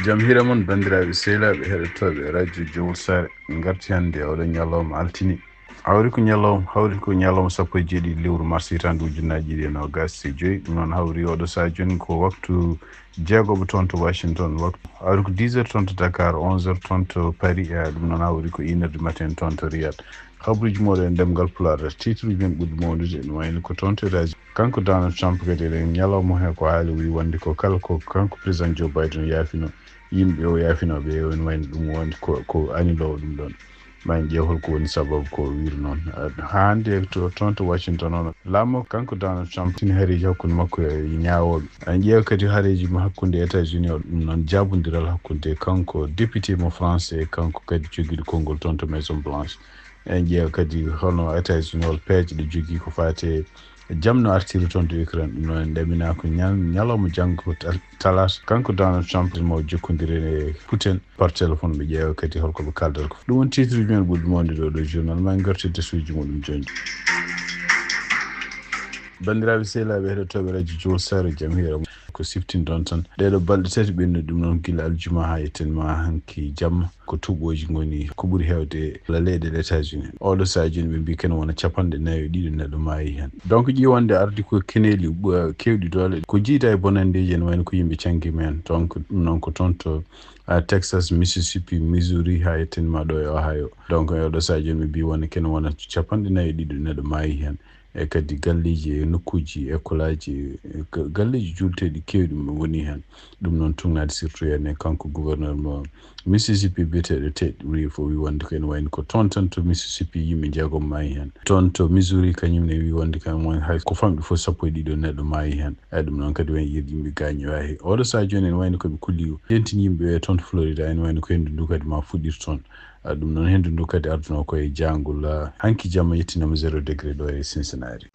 jamhira mon bandiraɓe sehlaɓe heɗotoɓe radio jowol sare garti hannde oɗon ñalawma altini hawri ko ñalawma sappo e jeeɗiɗi lewru mars hitande ujunnaji ɗiɗi e nogas e joyyi ɗum noon hawri oɗo saha joni ko waktu jeegoɓe toon to Washington hawri ko 10 heures toon to Dakar 11 heures toon to Paris ɗum noon hawri ko 1 heure du matin toon to Riyad habruji moɗon e ndemgal Pulaar titre men ɓuuri mawnude ne wayno ko toon to États-Unis kanko Donald Trump kadi eɗen ñalawma he ko haali wi wonde ko kala ko kanko président Joe Biden yaafino yimɓe o yaafinoɓe ene wayno ɗum wonde ko anilowo ɗum ɗon ma en ƴeew holko woni sababu ko wiri noon hande toon to Washington on laamo kanko Donald Trump tini haareji hakkude makko e ñaawoɓe en ƴeew kadi haareji mo hakkude États-Unis o ɗum noon jabodiral hakkude kanko député mo France e kanko kadi joguiɗo konngol toon to Maison Blanche en ƴeew kadi hono États-Unis hol peeje ɗe jogui ko fate jamno artiri toon to Ukraine ɗum noon en ɗamina ko ñalawma janggo talata kanko Donald Trump mo jokkodiri e Putin par téléphone ɓe ƴeewa kadi holko ɓe kaldata ko ɗum woni titre men ɓuuri monde ɗo journal ma en gartide suuji muɗum joni bandiraɓe sehlaɓe heɗotoɓe radio jowol sare jaam hiira ko siftin ɗon tan ɗeɗo balɗe tati ɓenni ɗum noon gila aljuma ha yetten ma hanki jamma ko tuɓoji goni ko ɓuuri hewde leyɗe États-Unis oɗo saha joni ɓe mbi kene wona 42 neɗɗo maayi hen donc ƴiwonde ardi ko keneli kewɗi dole ko jiida e bonandeji ene wayno ko yimɓe canki men donc ɗum noon ko toon to Texas, Mississippi, Missouri ha yetten ma ɗo e Ohio donc oɗo saha joni ɓe mbi wona kene wona 42 neɗɗo maayi hen e kadi galleji e nokkuji écolaji galleji julteɗi kewɗi woni hen ɗum noon tugnade surtout ene kanko gouverneur mo Mississippi biyeteɗo Ted Reeves o wi wonde ko ene wayno ko toon tan to Mississippi yimɓe jeegom maayi hen toon to Missouri kañumne wi wonde kan won hay ko famɗi fof sappo e ɗiɗo neɗɗo maayi hen eyi ɗum noon kadi wayno yimɓe gaño wahi oɗo saha joni ene wayno koɓe kulli tentini yimɓe toon to Florida ene wayno ko hendu ndu kadi ma fuɗɗir toon ɗum noon hendu ndu kadi arduno koye jangol hanki jamma yettinama 0 degré ɗo e Cincinnati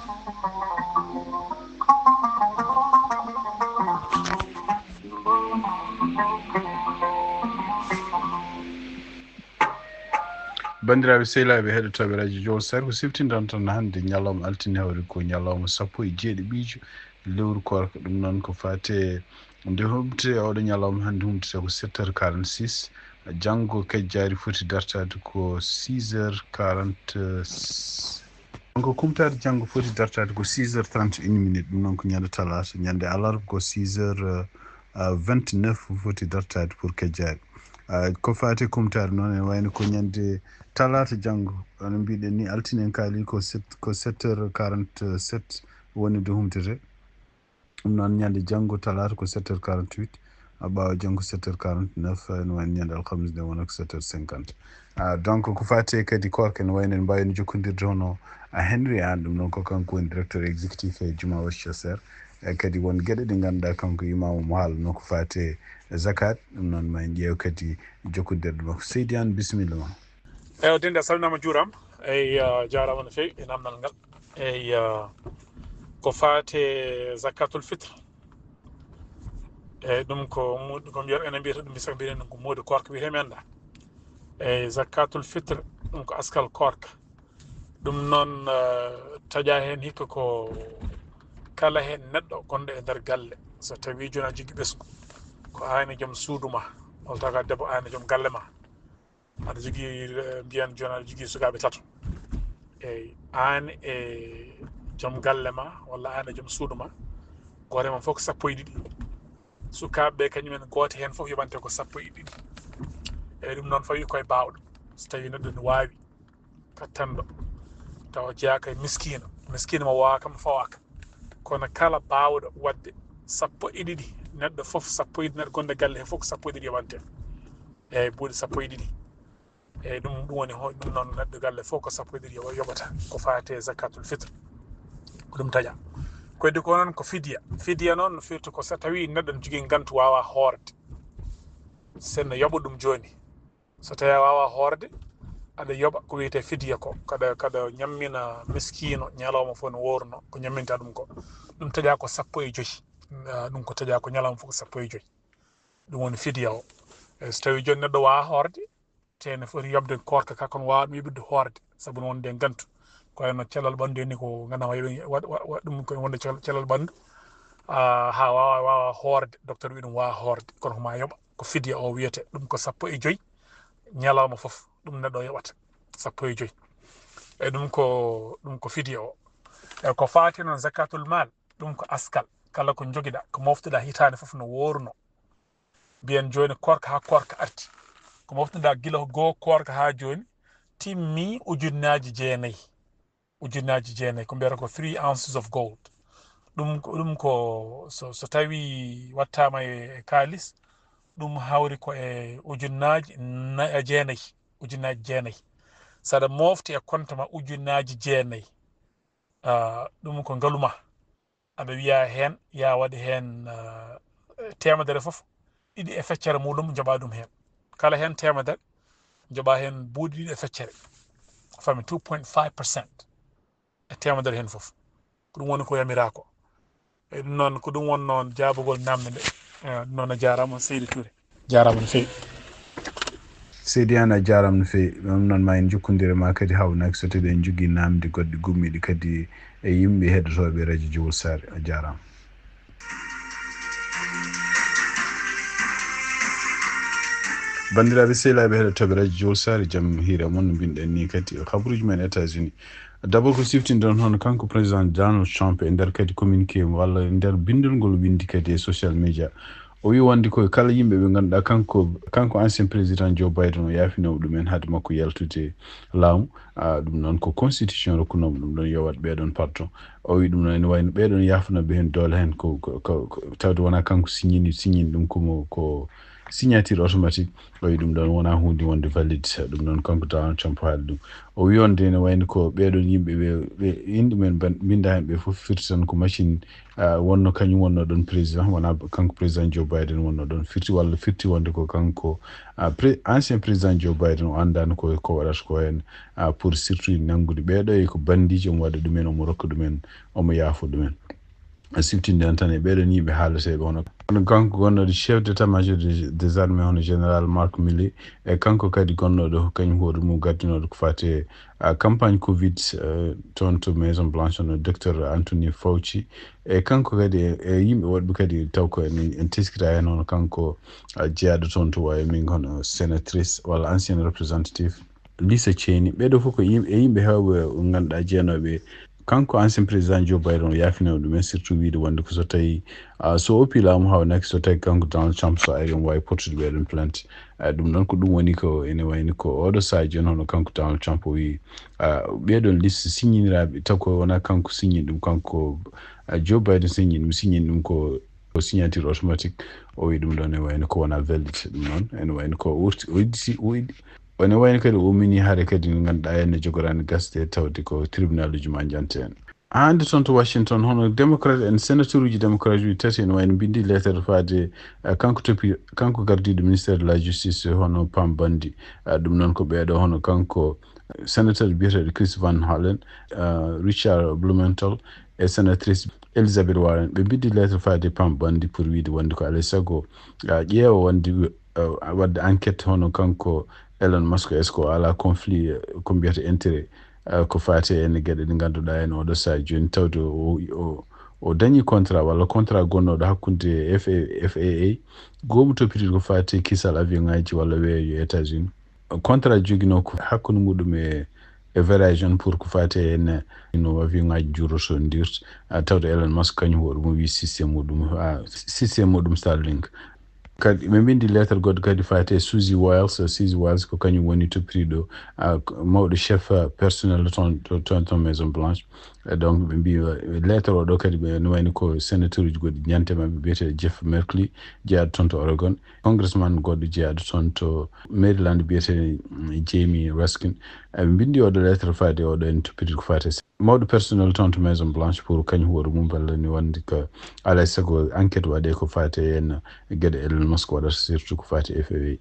bandiraɓe sehlaɓe heɗotoɓe radio jowol sare ko siftinɗon tan hande ñalawma altini hawri ko ñalawma sappo e jeeɗiɓijo lewru korka ɗum noon ko fate nde humte oɗo ñalawma hande humtete ko 7h46 janggo kejjari foti dartade ko 6h40 donc kumtade janggo foti dartade ko 6h31 minutes ɗum noon ko ñande talata ñande alarba ko 6h29 foti dartade pour kejjari ko fate kumtade noon ene wayno ko ñande talata janggo no mbiɗen ni altine en kaali ko 7h47 woni nde humtete ɗum noon ñande janggo talata ko 7h48 ɓawa janggo 7h49 ene wayno ñande alhamis nde wona ko 7h50 donc ko fate kadi korka ene wayno en mbawino jokkodirde hono Henry Anne ɗum noon ko kanko woni directeur exécutif e Juma Worcestershire kadi won gueɗe ɗe ganduɗa kanko imamu mo haalno ko fate zakat ɗum noon ma en ƴeew kadi jokkodirde makko Seydi Anne bisimilla ma eyi dende a salminama juuram eyi jarama no fewi e namdal ngal eyi ko fate zakatul fitre eyi ɗum ko mbiyata enen mbiyata ɗum mbisak mbiɗen ko moodi korka wiyete men anda eyi zakatul fitre ɗum ko askal korka ɗum noon taƴa hen hikka ko kala hen neɗɗo gonɗo e nder galle so tawi joni a jogui ɓesgu ko an e joom suudu ma walla taw ka debbo an e joom galle ma aɗa jogui mbiyan joni aɗa jogui sukaɓe tato eyyi an e joom galle ma walla an e joom suudu ma goto mon fof ko sappo e ɗiɗi sukaɓeɓe kañumen goto hen fof yoɓante ko sappo e ɗiɗi eyyi ɗum noon fawi koye bawɗo so tawi neɗɗo ne wawi kattanɗo tawa jeeyaka e miskino mo wawa kam mo fawaka kono kala bawɗo wadde sappo e ɗiɗi neɗɗo foof sappo e ɗiɗi neɗɗo gonɗo galle he fof ko sappo e ɗiɗi yoɓante eyyi ɓuuɗi sappo e ɗiɗi eyyi ɗum woni ɗum noon neɗɗo galle fof ko sappo e ɗiɗi yoɓata ko fate zakatul fitre ko ɗum taƴa koyde ko noon ko fidiya noon firti ko so tawi neɗɗo ne jogui gantu wawa hoorde senno yoɓa ɗum joni so tawi a wawa hoorde aɗa yoɓa ko wiyete fidiya ko kada ñammina miskino ñalawma fof no worno ko ñamminta ɗum ko ɗum taƴa ko sappo e joyyi ɗum ko taƴa ko ñalawma fof ko sappo e joyyi ɗum woni fidiya o so tawi joni neɗɗo wawa hoorde te ne foti yobde korka ka kono wawa ɗum yiɓide hoorde saabu no wonde gantu ko wayno cellal ɓandu en ni ko ganduɗa waɗa ɗum ko wonde cellal ɓandu ha wawa hoorde docteur wi ɗum wawa hoorde kono ko ma yoɓa ko fidya o wiyete ɗum ko 15 ñalawma fof ɗum neɗɗo yoɓata 15 e ɗum ko fidya o e ko faati noon zakatul mal ɗum ko askal kala ko joguiɗa ko moftuɗa hitande fof no worno mbiyen joni korka ha korka arti ko moftuɗa guila goo korka ha joni timmi ujunnaji jeenayyi ko mbiyata ko 3 ounces of gold ɗum ko so tawi wattama e kalis ɗum hawri ko e ujunnaji jeenayyi saɗa mofti e compte ma ujunnaji jeenayyi ɗum ko ngaluma aɓe wiya hen ya waɗi hen temedere foof ɗiɗi e feccere muɗum joɓa ɗum hen kala hen temedere joɓa hen buuɗi ɗiɗi e feccere fami 2.5% e temedere hen foof ko ɗum woni ko yamirako e ɗum noon ko ɗum woni noon jaabugol namde nde ɗum noon a jarama Seydou Touré jarama no fewi seydi an a jarama no fewi ɗum noon ma en jokkodire ma kadi hawnaki so tawi en jogui namde goɗɗe gummiɗe kadi e yimɓe heɗotoɓe radio Djowol Sare a jarama. bandiraɓe sehilaɓe heɗotoɓe radio Djowol Sare jaam hiire moon no mbinoɗen ni kadi habaruji men États-Unis d'abord ko siftinde hono kanko président Donald Trump e nder kadi communiqué walla e nder bindol ngol windi kadi e social media o wi wonde koye kala yimɓe ɓe ganduɗa kanko ancien président Joe Biden o yaafinomo ɗumen haade makko yaltude laamu ɗum noon ko constitution rokkunomo ɗum ɗon yowat ɓeɗon pardon o wi ɗum noon ene wayno ɓeɗon yafnoɓe hen doole hen ko tawde wona kanko signini ɗum ko signature automatique o wi ɗum ɗon wona hunde wonde valide ɗum noon kanko Donald Trump haali ɗum o wi wonde ne wayno ko ɓeɗon yimɓe ɓe inde men binda hen ɓe fof firti tan ko machine wonno kañum wonno ɗon président wona kanko président Joe Biden wonno ɗon firti wonde ko kanko ancien président Joe Biden o andano ko waɗata ko hen pour surtout nanggude ɓeɗo e ko bandiji omo waɗa ɗumen omo rokka ɗumen omo yaafo ɗumen siftinde tan e ɓeɗon yimɓe haalateɓe hono kanko gonnoɗo chef d' état major des armées hono général Mark Milley e kanko kadi gonnoɗo kañum hoore mum gaddinoɗo ko fate campagne covid toon to maison blanche hono docteur Anthony Fauci e kanko kadi e yimɓe woɗɓe kadi taw ko en teskita hen hono kanko jeeyaɗo toon to Wyoming hono sénatrice walla ancienne représentative Lisa Cheney ɓeɗo fof ko yimɓe hewɓe ganduɗa jeenoɓe kanko ancien président Joe Biden o yaafino ɗumen surtout wiide wonde ko so tawi so oppi laamu hawnaki so tawi kanko Donald Trump so ari omo wawi portude ɓeɗon plainte ɗum noon ko ɗum woni ko ene wayni ko oɗo saaha joni hono kanko Donald Trump o wi ɓeɗon liste signiraɓe taw ko wona kanko signi ɗum kanko Joe Biden signini ɗum ko signature automatique o wi ɗum ɗon ene wayno ko wona valide ɗum noon ene wayno ko ene wayno kadi o ummini haade kadi no ganduɗa enne jogorani gasde tawde ko tribunal uji ma jante en hande toon to Washington hono démocrate en sénateur uji démocrate uji tati ene wayno bindi lettere faade kanko gardiɗo ministére de la justice hono Pam Bondi ɗum noon ko ɓeeɗo hono kanko sénateur biyeteɗo Chris Van Hollen Richard Blumenthal e sénatrice Elizabeth Warren ɓe bindi lettre faade Pam Bondi pour wiide wonde ko alay saago ƴeewa wonde wadde enquête hono kanko Elon Musk est ce que ala conflit ko mbiyata intérêt ko fate ene gueɗe ɗe ganduɗa en oɗo saha joni tawde o dañi contrat walla contrat gonnoɗo hakkude FAA goomu toppitide ko fate kisal avion ngaji walla weeyo États-Unis contrat joguino ko hakkude muɗum e Verizon pour ko fate en no avion ngaji juroto dirta tawde Elon Musk kañum hoɗo mo wi systéme muɗum Starlink kadi ɓe bindi lettre goɗɗo kadi fate Suzy Wiles ko kañum woni toppitiɗo mawɗo chef personnel ton maison blanche donc ɓe mbi lettre oɗo kadi ɓe no wayno ko sénateur uji goɗɗi ñantemaɓe biyete Jeff Merkley jeeyaɗo toon to Oregon congressman goɗɗo jeeyaɗo toon to Maryland biyete Jamie Raskin ɓe bindi oɗo lettre fade oɗo en toppitiɗo ko fate mawɗo personnel toon to maison blanche pour kañum hoore mum ballani wonde ko alay saago enquête waɗe ko fate en gueɗe Elon Musk waɗata surtout ko fate FAA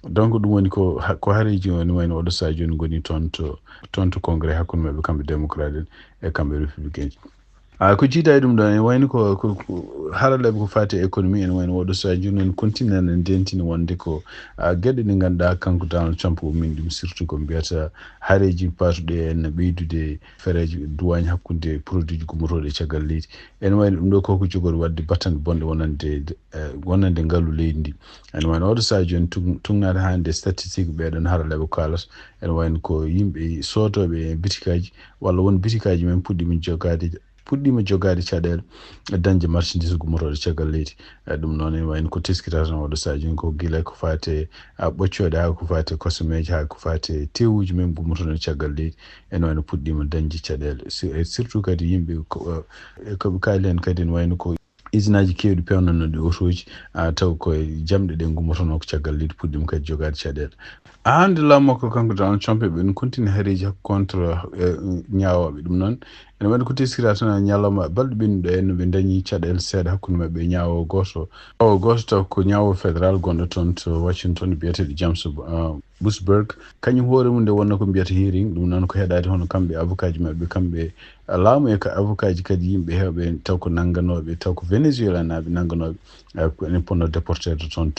donc ɗum woni ko haareji woni wayno oɗo saha joni goni toon to congrès hakkude mabɓe kamɓe démocrate en e kamɓe républicain ji ko jiida ɗum ɗon en wayni ko haralaɓe ko fati économie en wayno woɗo so junen continue en dentini wonde ko gueɗe ɗe ganduɗa kanko Donald Trump min ɗum surtout ko mbiyata haareji patuɗe en ɓeydude fereji duwagne hakkude produit ji gummotoɗe caggal leydi en wayno ɗum ɗo koko jogori wadde batande bonɗe wonande ngaalu leydi ndi en wayno oɗo sa joni tugnade hande statistique ɓeɗon haralaɓe kalata en wayno ko yimɓe sodoɓe bitikaji walla won bitikaji men puɗɗima jogade caɗele dañde marchandise gummotoɗe caggal leydi ɗum noon en wayno ko teskitata tan oɗo saha joni ko guila ko fate ɓoccode ha ko fate kosomeji ha ko fate tewuji men gummotoɗe caggal leydi en wayno puɗɗima dañde caɗele surtout kadi yimɓe koɓe kaali hen kadi en wayno ko usine aji kewɗi pewnanoɗe otoji taw koye jamɗe ɗe gummotono ko caggal leydi puɗɗima kadi jogade caɗele hande laamu makko kanko Donald Trump ɓe continue haareji contre ñawoɓe ɗum noon ene waɗi ko teskira tan ñalawma balɗe ɓennuɗo en ɓe dañi caɗele seeɗa hakkude mabɓe ñawowo goto taw ko ñawowo fédéral gonɗo toon to Washington biyeteɗo James Busberg kañum hoore mum nde wonno ko mbiyata hearing ɗum noon ko heɗade hono kamɓe avocat ji mabɓe kamɓe laamu e avocat ji kadi yimɓe hewɓe taw ko nangganoɓe taw ko Venezuela naɓe nangganoɓe ko enen ponno déportede toon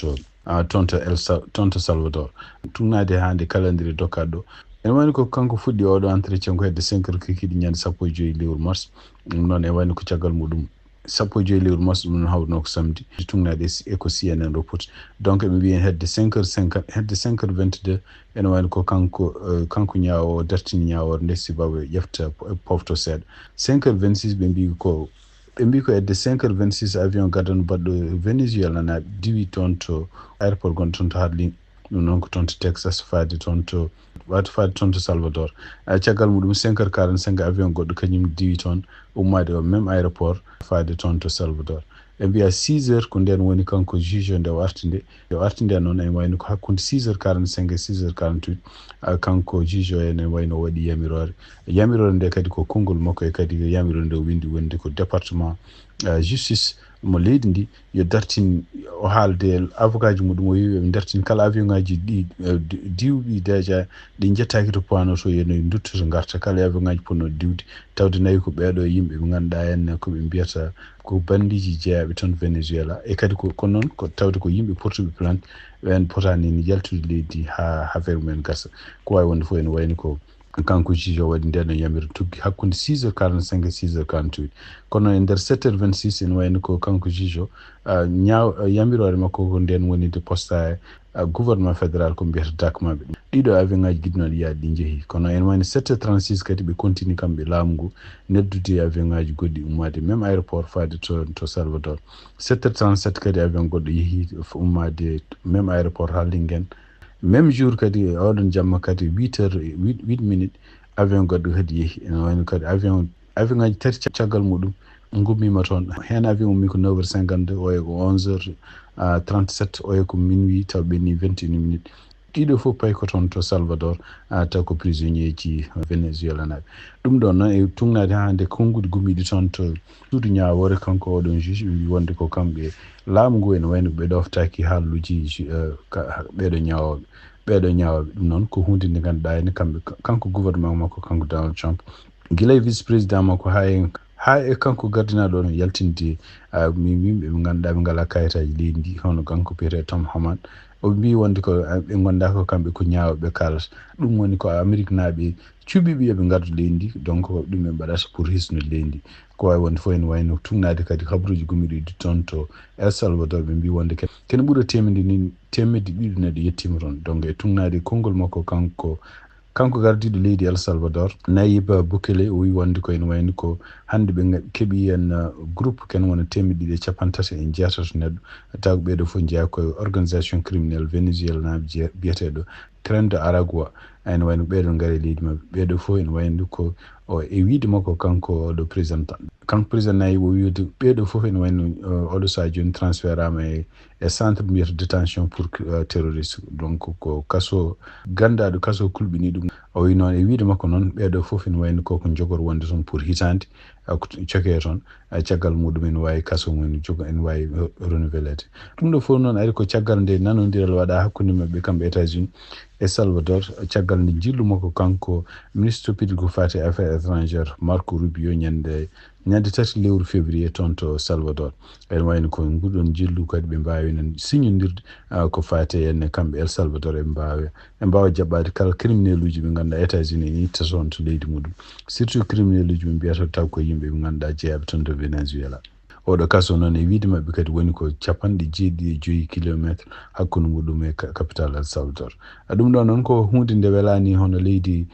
to Salvador tugnade hande calendrier dokkaɗo ɗo en wayno ko kanko fuɗɗi oɗo entretien ko hedde 5 heures kikiɗe ñande 15 lewru mars ɗum noon en wayno ko caggal muɗum 15 lewru mars ɗum noon hawruno ko samedi tugnade e ko CNN report donc ɓe mbi en hedde 5 heures 22 ene wayno ko kanko ñawo dartini ñawore nde sibaɓe ƴefta pofto seeɗa 5 heures 26 ɓe mbi ko hedde 5 heures 26 avion gadano baɗɗo Venezuela naɓe diwi toon to aéroport gonɗo toon to Harlem ɗum noon ko toon to Texas faade toon to Salvador caggal muɗum 5 heures 45 avion goɗɗo kañum diwi toon ummade o même aéroport faade toon to Salvador ɓe mbiya 6 heures ko nden woni kanko juge nde o arti nde noon en wayno ko hakkude 6 heures 45 e 6 heures 48 kanko juge o ene wayno waɗi yamirore nde kadi ko konngol makko e kadi yamirore nde o windi wonde ko département justice mo leydi ndi yo dartin o haalde avocat ji muɗum o wi ɓe dartin kala avion ngaji ɗi diwɗi déjà ɗi jettaki to panoto yeno duttoto garta kala avion ngaji ponnoɗi diwde tawde nayi ko ɓeɗo yimɓe ɓe ganduɗa en koɓe mbiyata ko bandiji jeeyaɓe toon Venezuela e kadi ko noon ko tawde ko yimɓe portuɓe plante ɓen potani ni yaltude leydi ha affaire mumen gasa ko wawi wonde fof ene wayni ko kanko juge o waɗi nden yamira tuggi hakkude 6 heures 45 e 6 heures 48 kono e nder 7 heures 26 ene wayno ko kanko juge o yamirore makko ko nden woni de posta gouvernement fédéral ko mbiyata dak maɓɓe ɗiɗo avion ngaji guiɗinoɗe yaade ɗi jeehi kono en wayno 7 heures 36 kadi ɓe continue kamɓe laamu ngu neddude avion ngaji goɗɗi ummade même aéroport faade to Salvador 7 heures 37 kadi avion goɗɗo yeehi ummade même aéroport Harlingen même jour kadi oɗon jamma kadi 8 minutes avion goɗɗo kadi yeehi ene wayno kadi avion ngaji tati caggal muɗum gummima toon hen avion ummi ko 9 heures 52 o e ko 11 heures 37 o e ko minuit taw ɓenni 21 minutes ɗiɗo fof pay ko toon to Salvador taw ko prisonnier ji Venezuela naɓe ɗum ɗon noon e tugnade hande konngude gummiɗi toon to suudu ñawore kanko oɗon juge ɓe wonde ko kamɓe laamu ngu ene wayno ɓe ɗoftaki haalluji ɓeɗo ñawoɓe ɗum noon ko hunde nde ganduɗa ene kanko gouvernement makko kanko Donald Trump guila e vice président makko ha e kanko gardinaɗo on yaltinde yimɓe ɓe ganduɗa ɓe ngala kayitaji leydi ndi hono kanko biyete Tom Homan o mbi wonde ko ɓe gonda ko kamɓe ko ñawoɓe kalata ɗum woni ko Amérique naaɓe cuɓiɓe yoɓe gardu leydi ndi donc ɗum ɓe mbaɗata pour hisnude leydi ndi ko wawi wonde fof ene wayno tugnade kadi habruji gummiɗi toon to El Salvador ɓe mbi wonde kene ɓuura temedde ɗiɗi neɗɗo yettima toon donc e tugnade konngol makko kanko gardiɗo leydi El Salvador Nayib Bukele o wi wonde ko ene wayno ko hande ɓe keeɓi en groupe ken wona 1,360 neɗɗo taw ɓeɗo fof jeeya koye organisation criminelle Venezuela naɓe biyeteɗo Tren de Aragua ene wayno ɓeɗo gaari leydi mabɓe ɓeɗo fof ene wayno ko e wiide makko kanko ɗo président Nayib o wiide ɓeɗo fof ene wayno oɗo saha joni transfert ama e centre mbiyata détention pour terroriste donc ko kaso gandaɗo kaso kulɓini ɗum o wi noon e wiide makko noon ɓeɗo fof ene wayno koko jogori wonde toon pour hitande ko coke toon caggal muɗum ene wawi kaso mum ene wawi renouvelede ɗum ɗo fof noon ari ko caggal nde nanodiral waɗa hakkude mabɓe kamɓe États-Unis e Salvador caggal nde jillumo ko kanko ministre pidigo fati affaires étrangères Marco Rubio ñande 3 lewru février toon to Salvador en wayno ko nguɗon jillu kadi ɓe mbawi nen signodirde ko fati henne kamɓe El Salvador e mbawa jaɓɓade kala criminel uji ɓe ganduɗa États-Unis ne itta toon to leydi muɗum surtout criminel uji ɓe mbiyata taw ko yimɓe ɓe ganduɗa jeeyaɓe toon to Venezuela oɗo kaso noon e wiide mabɓe kadi woni ko 75 kilométre hakkude muɗum e capital El Salvador ɗum ɗon noon ko hunde nde welani hono leydi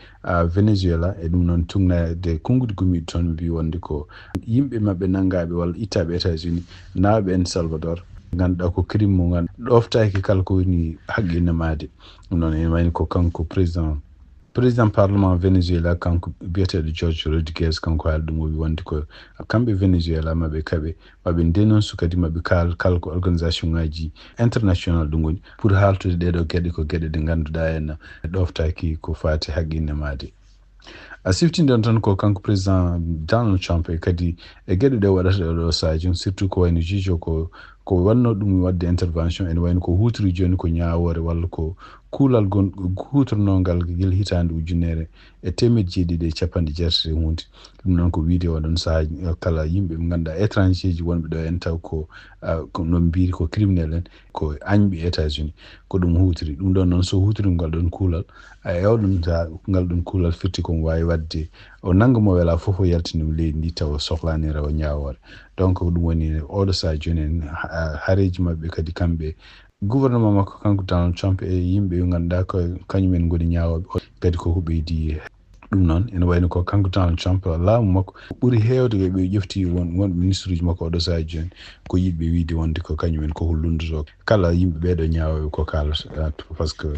Venezuela e ɗum noon tugnade konguɗi gomiɗo toon mbi wonde ko yimɓe mabɓe nangaɓe walla ittaɓe États-Unis nawɓe en Salvador ganduɗa ko crime mo ganduɗa ɗoftaki kala ko woni haqqille maade ɗum noon ene wayni ko kanko président parlement Venezuela kanko biyeteɗo George Rodriguez kanko haali ɗum o wi wonde ko kamɓe Venezuela maɓe ndenonsu kadi maɓe kala ko organisation ngaji international ɗum woni pour haaltude ɗeɗo gueɗe ko gueɗe ɗe ganduɗa henna ɗoftaki ko fati haqqille maade a siftinde tan ko kanko président Donald Trump e kadi e gueɗe ɗe waɗata ɗo saji surtout ko wayno juge ko wanno ɗum wadde intervention ene wayno ko hutori joni ko ñawore walla ko kuulal hutornogal guel hitande 1990 hunde ɗum noon ko wiide oɗon saaha kala yimɓe ɓe ganduɗa étranger ji wonɓe ɗo en taw ko noon mbiri ko criminel en ko añɓe États-Unis ko ɗum hutori ɗum ɗon noon so hutori ngal ɗon kuulal a ewɗum ngal ɗon kuulal firti komo wawi wadde o nangga mo wela foof o yaltinimo leydi ndi taw sohlani rawa ñawore donc ɗum woni oɗo saha joni en haareji mabɓe kadi kamɓe gouvernement makko kanko Donald Trump e yimɓe ɓe ganduɗa ko kañumen goni ñawoɓe kadi koko ɓeydi ɗum noon ene wayno ko kanko Donald Trump laamu makko ɓuuri hewde ɓe ƴefti won ministre uji makko oɗo saha joni ko yiɗɓe wiide wonde ko kañumen koko lundoto kala yimɓe ɓeɗo ñawoɓe ko kalata par ce que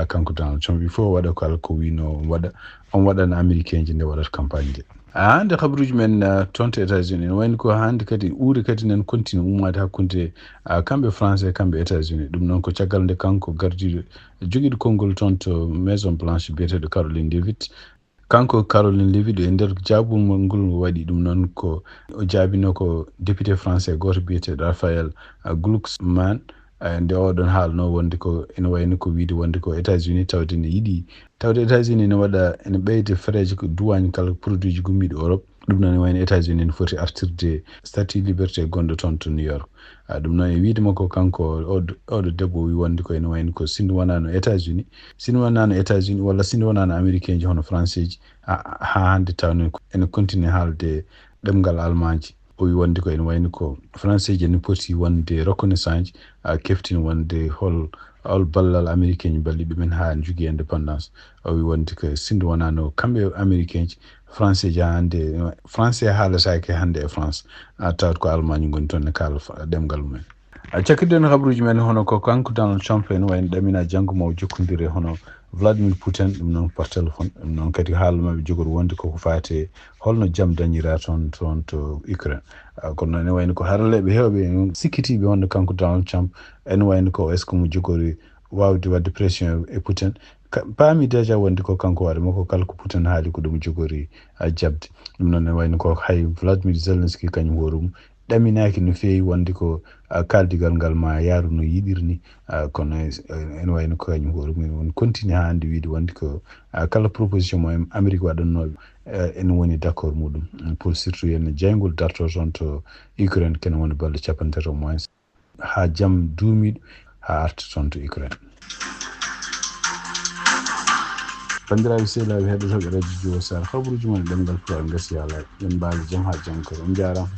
kanko Donald Trump il faut waɗa kala ko wino waɗa on waɗano américain ji nde waɗata campagne de hande habaruji men toon to États-Unis ne wayno ko hande kadi uuri kadi nan continue ummade hakkude kamɓe français kamɓe États-Unis ɗum noon ko caggal nde kanko gardiɗo joguiɗo konngol toon to maison blanche biyeteɗo Caroline Levitt kanko Caroline Levitt e nder jaabugol ngol waɗi ɗum noon ko o jaabino ko député français goto biyeteɗo Raphaël Glucksmann nde oɗon haalno wonde ko ene wayno ko wiide wonde ko États-Unis tawde ne yiiɗi tawde États-Unis ene ɓeyde fereje ko duwagne kala produit ji gummiɗo Europe ɗum noon ne wayno États-Unis ne foti artirde statut liberté gonɗo toon to New York ɗum noon e wiidema ko kanko oɗo debbo wi wonde ko ene wayno ko sinno wonano États-Unis walla sinno wonano américain ji hono français ji ha hande tawne ene continue haalde ɗemgal allemand ji o wi wonde ko ene wayno ko français ji ne poti wonde reconnaissance keftina wonde hol ballal américain ji balli ɗumen ha jogui indépendance o wi wonde ko sinno wonano kamɓe américain ji français ji hande français haalatake hande e France tawat ko allemagne goni toon ne kala ɗemgal mumen cakkirde no habaruji men hono ko kanko Donald Trump en wayno ɗamina janggo mo jokkodire hono Vladimir Putin ɗum noon par téléphone ɗum noon kadi haala maɓe jogori wonde koko fate holno jaam dañira toon to Ukraine kono noon ene wayno ko haraleɓe hewɓe sikkitiɓe wonde kanko Donald Trump ene wayno ko est ce que mo jogori wawde wadde pression e Putin paami déjà wonde ko kanko waɗa ko kala ko Putin haali ko ɗum jogori jabde ɗum noon ene wayno ko hay Vladimir Zelensky kañum hoore mum ɗaminaki no feewi wonde ko kaldigal ngal ma yaaru no yiɗirni kono ene wayno ko kañum hoore mum won continue hande wiide wonde ko kala proposition mo Amérique waɗannoɓe ene woni d' accord muɗum pour surtout yen jeygol darto toon to Ukraine kene woni balɗe 30 moins ha jaam duumiɗo ha arta toon to Ukraine bandiraɓe sehlaɓe heɗotoɓe radio Juro Sar habaruji mon ɗemgal Pulaar gasi haala ɓen mbaali jaam ha jankoro on jarama